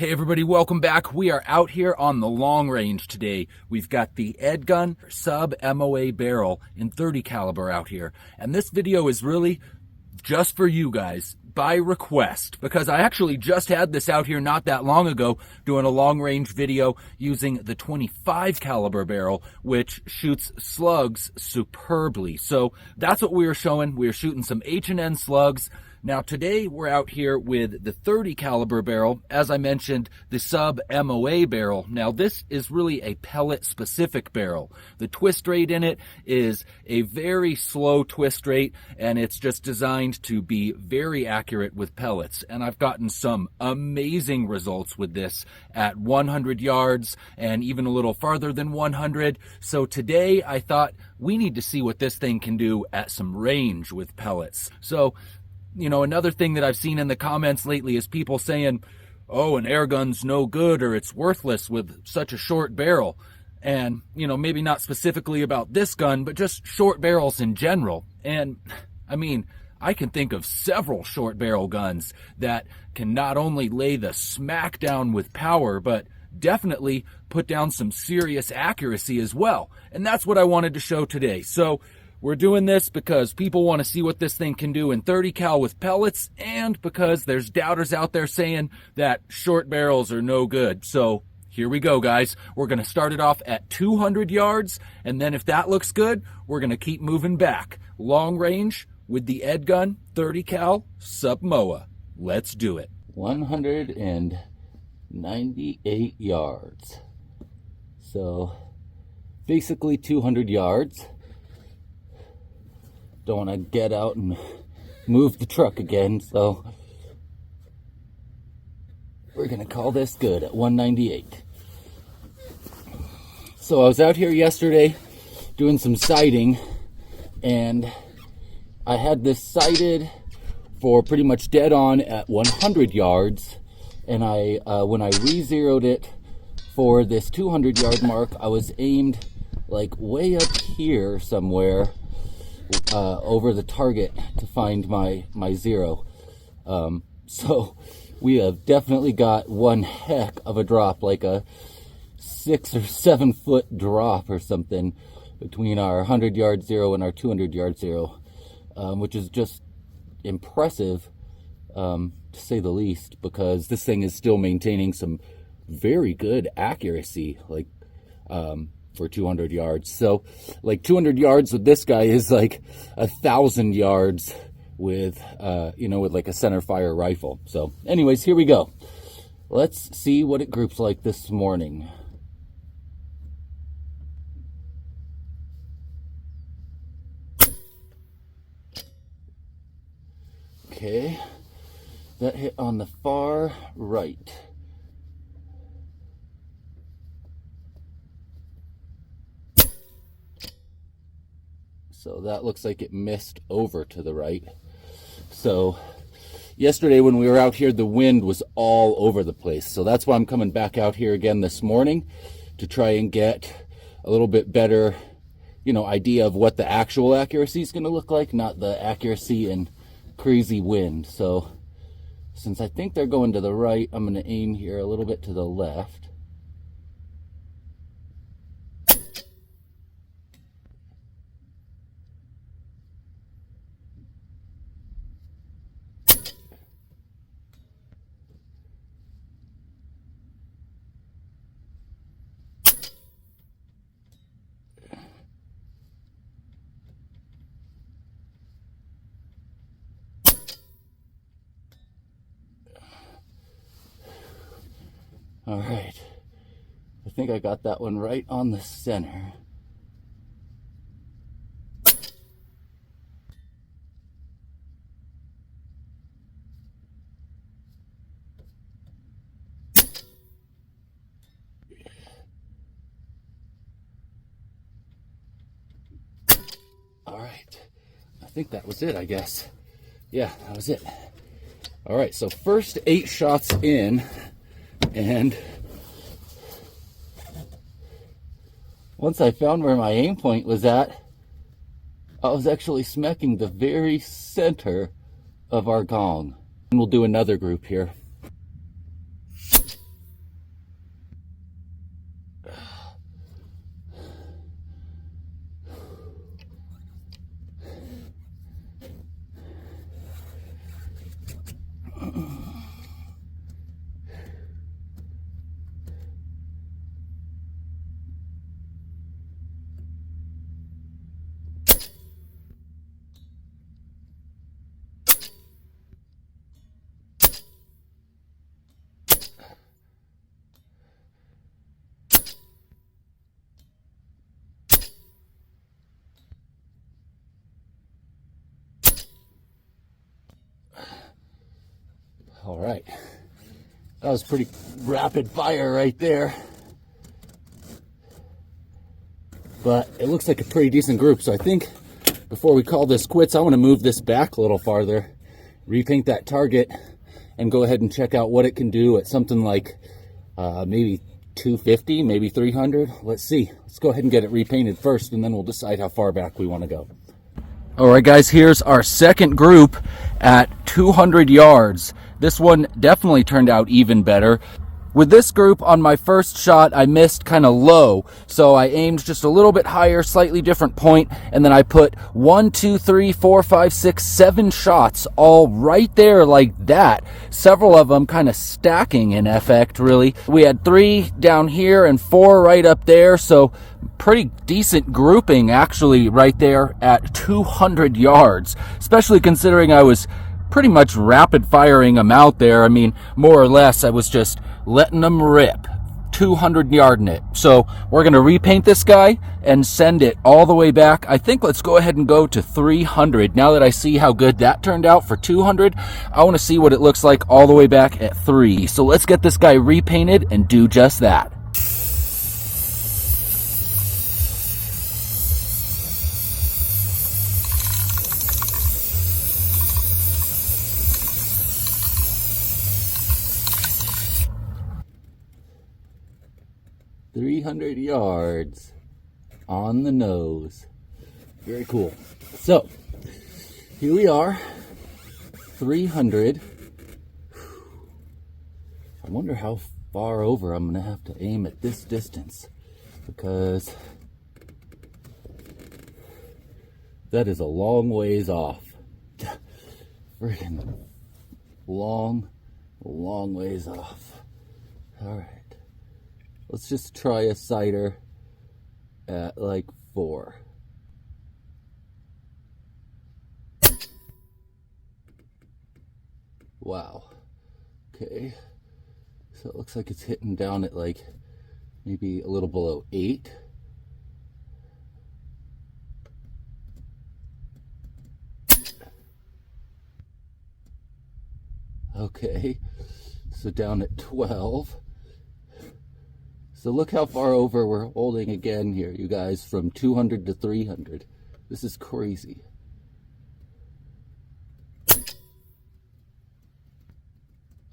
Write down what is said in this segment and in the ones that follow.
Hey everybody, welcome back. We are out here on the long range today. We've got the EDGUN Sub MOA barrel in 30 caliber out here. And this video is really just for you guys by request, because I actually just had this out here not that long ago doing a long range video using the 25 caliber barrel, which shoots slugs superbly. So that's what we were showing. We were shooting some H&N slugs. Now today we're out here with the 30 caliber barrel, as I mentioned, the Sub MOA barrel. Now this is really a pellet specific barrel. The twist rate in it is a very slow twist rate, and it's just designed to be very accurate with pellets. And I've gotten some amazing results with this at 100 yards and even a little farther than 100. So today I thought we need to see what this thing can do at some range with pellets. So another thing that I've seen in the comments lately is people saying, oh, an air gun's no good or it's worthless with such a short barrel. And, maybe not specifically about this gun, but just short barrels in general. And, I can think of several short barrel guns that can not only lay the smack down with power, but definitely put down some serious accuracy as well. And that's what I wanted to show today. So we're doing this because people want to see what this thing can do in 30 cal with pellets, and because there's doubters out there saying that short barrels are no good. So here we go, guys. We're going to start it off at 200 yards, and then if that looks good, we're going to keep moving back. Long range with the EDGUN 30 cal Sub MOA. Let's do it. 198 yards. So basically 200 yards. Don't want to get out and move the truck again, so we're going to call this good at 198. So I was out here yesterday doing some sighting, and I had this sighted for pretty much dead on at 100 yards, and when I re-zeroed it for this 200 yard mark, I was aimed like way up here somewhere over the target to find my zero. So we have definitely got one heck of a drop, like a 6 or 7 foot drop or something between our 100 yard zero and our 200 yard zero, which is just impressive, to say the least, because this thing is still maintaining some very good accuracy, like for 200 yards. So like 200 yards with this guy is like 1,000 yards with with like a center fire rifle. So anyways, here we go. Let's see what it groups like this morning. Okay, that hit on the far right. So that looks like it missed over to the right. So yesterday when we were out here, the wind was all over the place. So that's why I'm coming back out here again this morning to try and get a little bit better, idea of what the actual accuracy is going to look like, not the accuracy and crazy wind. So since I think they're going to the right, I'm going to aim here a little bit to the left. All right, I think I got that one right on the center. All right, I think that was it, I guess. Yeah, that was it. All right, so first 8 shots in, and once I found where my aim point was at, I was actually smacking the very center of our gong. And we'll do another group here. All right. That was pretty rapid fire right there. But it looks like a pretty decent group. So I think before we call this quits, I want to move this back a little farther, repaint that target, and go ahead and check out what it can do at something like maybe 250, maybe 300. Let's see. Let's go ahead and get it repainted first, and then we'll decide how far back we want to go. All right, guys, here's our second group at 200 yards. This one definitely turned out even better. With this group, on my first shot, I missed kind of low, so I aimed just a little bit higher, slightly different point, and then I put 1, 2, 3, 4, 5, 6, 7 shots all right there like that. Several of them kind of stacking in effect, really. We had 3 down here and 4 right up there, so pretty decent grouping actually right there at 200 yards, especially considering I was pretty much rapid firing them out there. I mean, more or less, I was just letting them rip, 200 yarding it. So we're going to repaint this guy and send it all the way back. I think let's go ahead and go to 300. Now that I see how good that turned out for 200, I want to see what it looks like all the way back at 3. So let's get this guy repainted and do just that. "300 yards on the nose." Very cool. So here we are, 300. I wonder how far over I'm gonna have to aim at this distance, because that is a long ways off. Freaking long ways off. All right. Let's just try a sighter at like 4. Wow. Okay. So it looks like it's hitting down at like maybe a little below 8. Okay. So down at 12. So look how far over we're holding again here, you guys, from 200 to 300. This is crazy.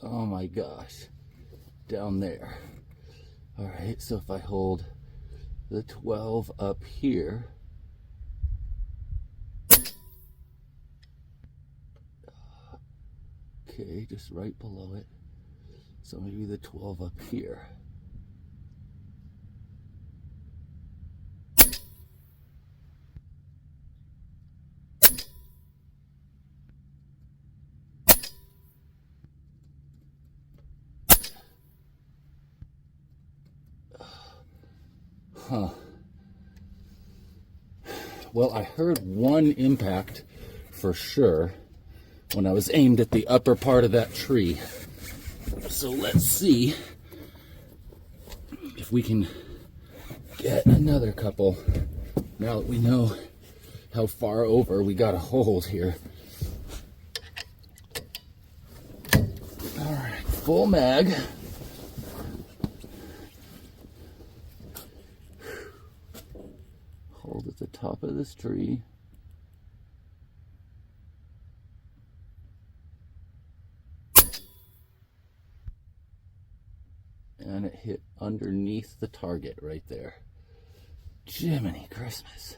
Oh my gosh. Down there. All right, so if I hold the 12 up here, okay, just right below it. So maybe the 12 up here. Huh. Well, I heard one impact for sure when I was aimed at the upper part of that tree. So let's see if we can get another couple now that we know how far over we got to hold here. All right, full mag. Hold at the top of this tree. And it hit underneath the target right there. Jiminy Christmas.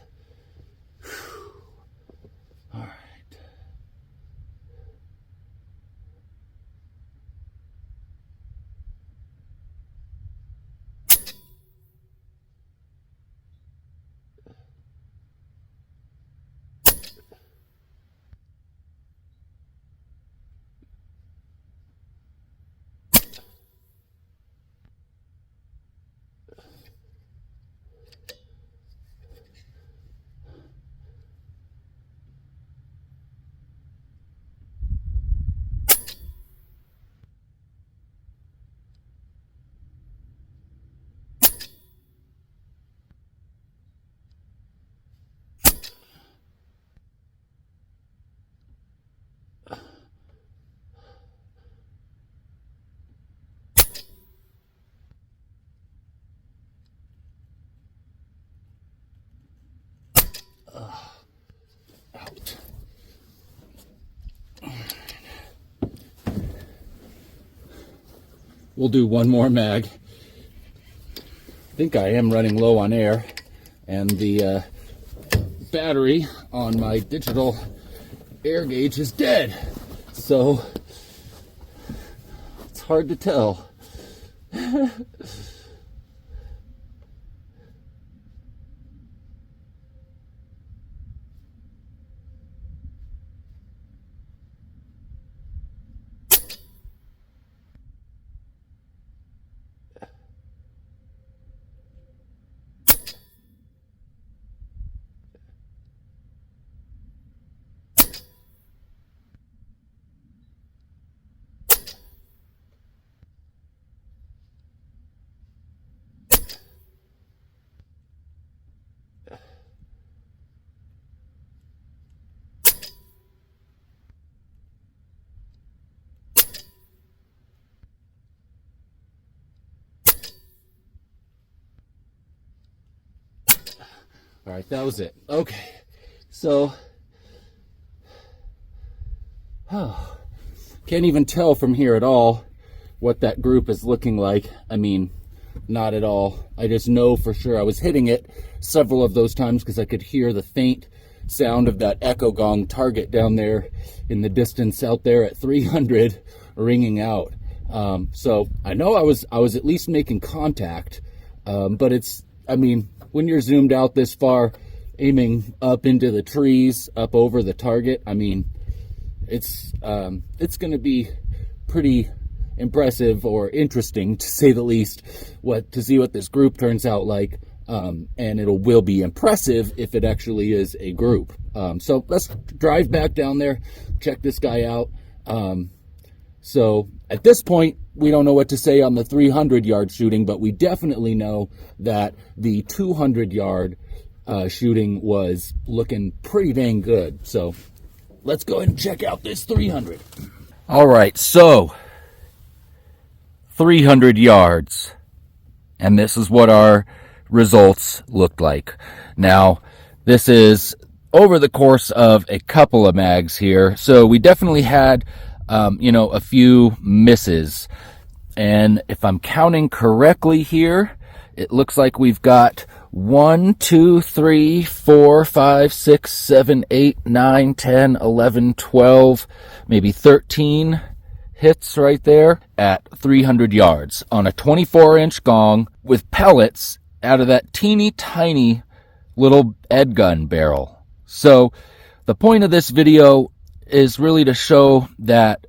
Whew. All right. we'll do one more mag. I think I am running low on air, and the battery on my digital air gauge is dead, so it's hard to tell. All right, that was it. Okay, so can't even tell from here at all what that group is looking like. I mean, not at all. I just know for sure I was hitting it several of those times because I could hear the faint sound of that echo gong target down there in the distance out there at 300 ringing out. So I know I was at least making contact, but it's, I mean, when you're zoomed out this far, aiming up into the trees, up over the target, I mean, it's going to be pretty impressive or interesting, to say the least, to see what this group turns out like, and will be impressive if it actually is a group. So let's drive back down there, check this guy out. So at this point, we don't know what to say on the 300-yard shooting, but we definitely know that the 200-yard shooting was looking pretty dang good. So let's go ahead and check out this 300. All right, so 300 yards, and this is what our results looked like. Now, this is over the course of a couple of mags here, so we definitely had a few misses. And if I'm counting correctly here, it looks like we've got 1, 2, 3, 4, 5, 6, 7, 8, 9, 10, 11, 12, maybe 13 hits right there at 300 yards on a 24-inch gong with pellets out of that teeny tiny little EDGUN barrel. So the point of this video is really to show that,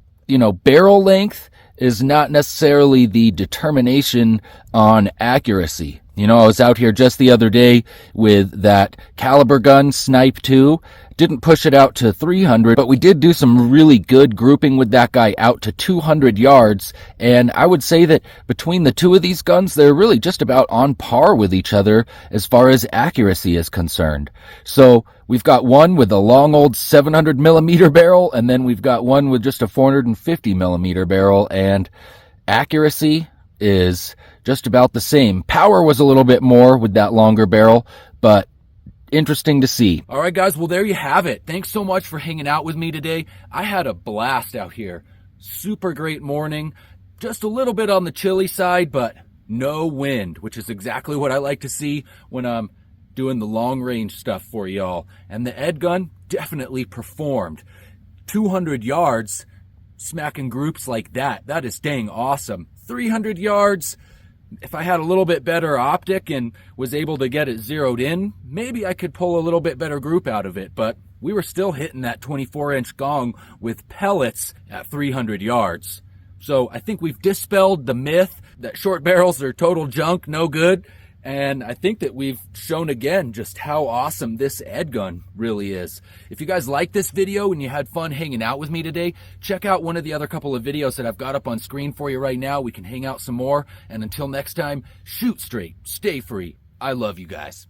barrel length is not necessarily the determination on accuracy. I was out here just the other day with that caliber gun, Snipe 2. Didn't push it out to 300, but we did do some really good grouping with that guy out to 200 yards. And I would say that between the two of these guns, they're really just about on par with each other as far as accuracy is concerned. So we've got one with a long old 700 millimeter barrel, and then we've got one with just a 450 millimeter barrel, and accuracy is just about the same. Power was a little bit more with that longer barrel, but interesting to see. All right, guys, well, there you have it. Thanks so much for hanging out with me today. I had a blast out here. Super great morning. Just a little bit on the chilly side, but no wind, which is exactly what I like to see when I'm doing the long range stuff for y'all. And the EDGUN definitely performed. 200 yards, smacking groups like that is dang awesome. 300 yards, if I had a little bit better optic and was able to get it zeroed in, maybe I could pull a little bit better group out of it, but we were still hitting that 24-inch gong with pellets at 300 yards. So I think we've dispelled the myth that short barrels are total junk, no good. And I think that we've shown again just how awesome this EDGUN really is. If you guys like this video and you had fun hanging out with me today, check out one of the other couple of videos that I've got up on screen for you right now. We can hang out some more. And until next time, shoot straight, stay free. I love you guys.